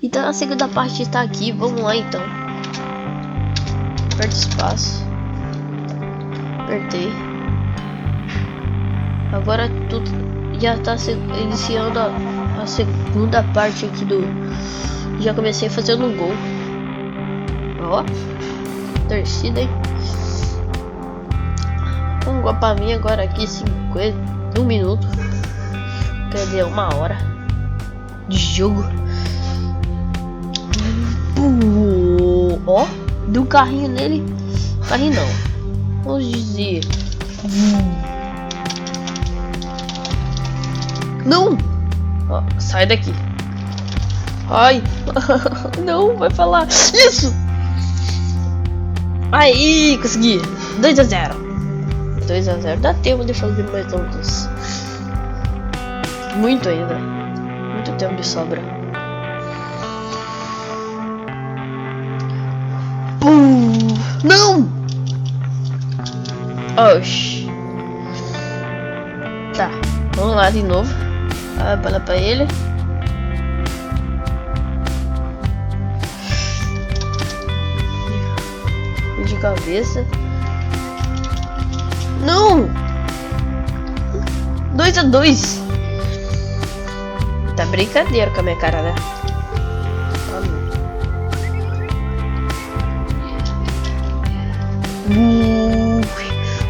Então a segunda parte está aqui. Vamos lá então. Aperta espaço. Apertei. Agora tudo já está iniciando a segunda parte aqui do. Já comecei fazendo um gol. Ó, torcida, hein? Um gol pra mim agora aqui, 1 minuto. Quer dizer, 1 hora de jogo. Ó, deu um carrinho nele. Carrinho não, vamos dizer. Não! Ó, sai daqui. Ai, não, vai falar. Isso! Aí, consegui. 2-0. 2-0. Dá tempo de fazer mais outros. Muito ainda. Muito tempo de sobra. Não! Oxi. Tá, vamos lá de novo. A bola pra ele. De cabeça. Não! 2-2. Tá brincadeira com a minha cara, né?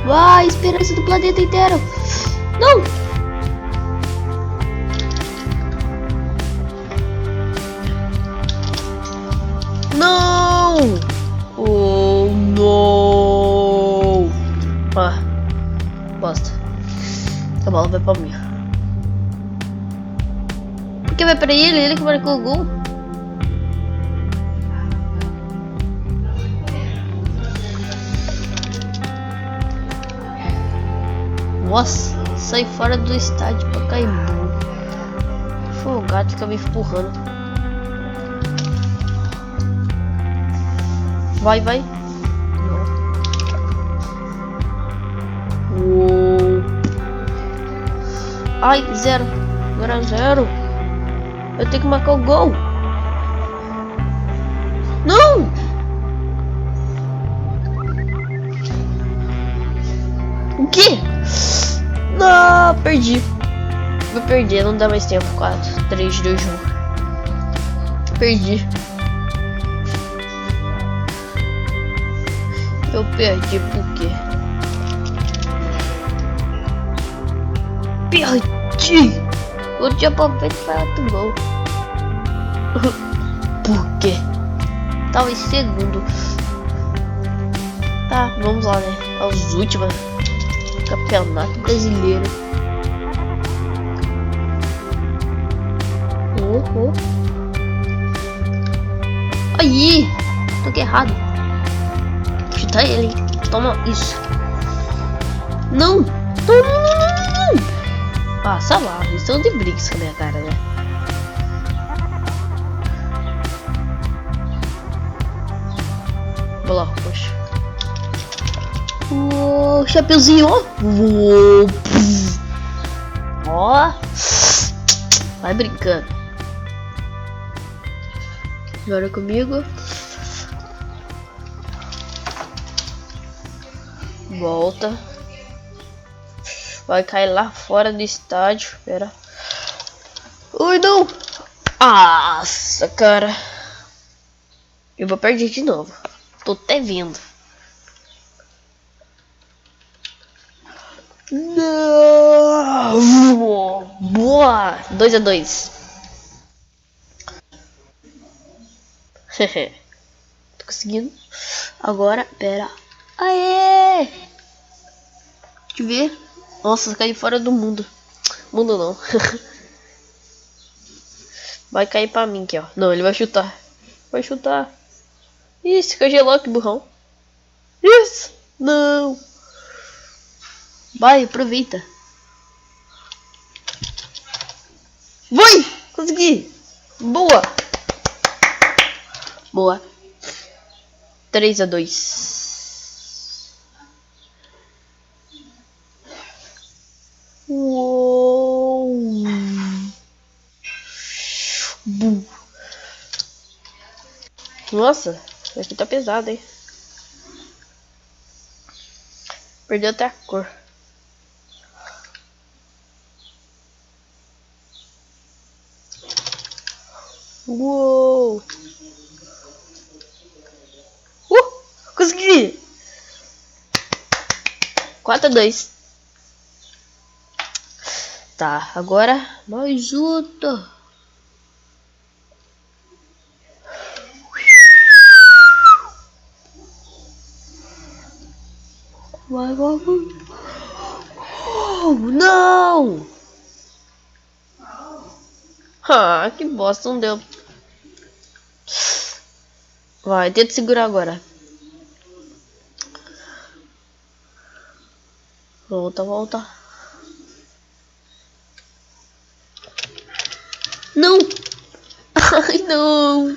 Vai, esperança do planeta inteiro. Não! Não! Oh, não! Ah, bosta. A bola vai pra mim. Por que vai pra ele? Ele que marcou o gol. Nossa, sai fora do estádio pra cair burro. Foi o gato fica me empurrando. Vai, vai. Não. Uou. Ai, 0. Agora 0. Eu tenho que marcar o gol. Não! O quê? Não, perdi. Vou perder, não dá mais tempo. 4, 3, 2, 1. Perdi. Eu perdi por quê? Perdi! Eu tinha palpite para outro gol. Por quê? Tava em segundo. Tá, vamos lá, né? Aos últimos. Campeonato Brasileiro. Aí! Toquei errado. Chuta ele, hein? Toma isso. Não! Não! Ah, sei lá, eles estão de brigas com a minha cara, né? Bola roxa. Uou, chapeuzinho, ó. Uou. Ó. Vai brincando. Joga comigo. Volta. Vai cair lá fora do estádio. Pera. Ui, não. Nossa, cara. Eu vou perder de novo. Tô até vendo. Não. Boa. 2-2. Tô conseguindo. Agora, pera. Aê! Deixa eu ver. Nossa, caiu fora do mundo. Mundo não. Vai cair pra mim aqui, ó. Não, ele vai chutar. Vai chutar. Isso, congelou, que burrão. Isso. Não. Vai, aproveita. Vai! Consegui. Boa. Boa. 3-2. Uou. Nossa, aqui tá pesado, hein? Perdeu até a cor. Uou! Consegui! 4-2. Tá, agora mais outra. Vai. Oh, não! Ah, que bosta, não deu. Vai, tenta segurar agora. Volta. Não! Ai, não!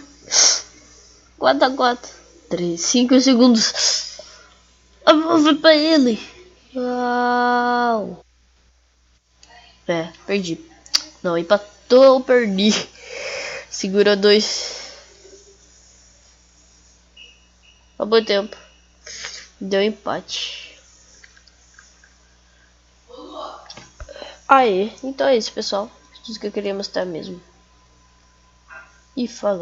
4-4. 5 segundos. Foi pra ele. Uau! É, perdi. Não, empatou, perdi. Segura 2. Acabou o tempo. Deu empate. Aê, então é isso, pessoal. Isso que eu queria mostrar mesmo. E falou.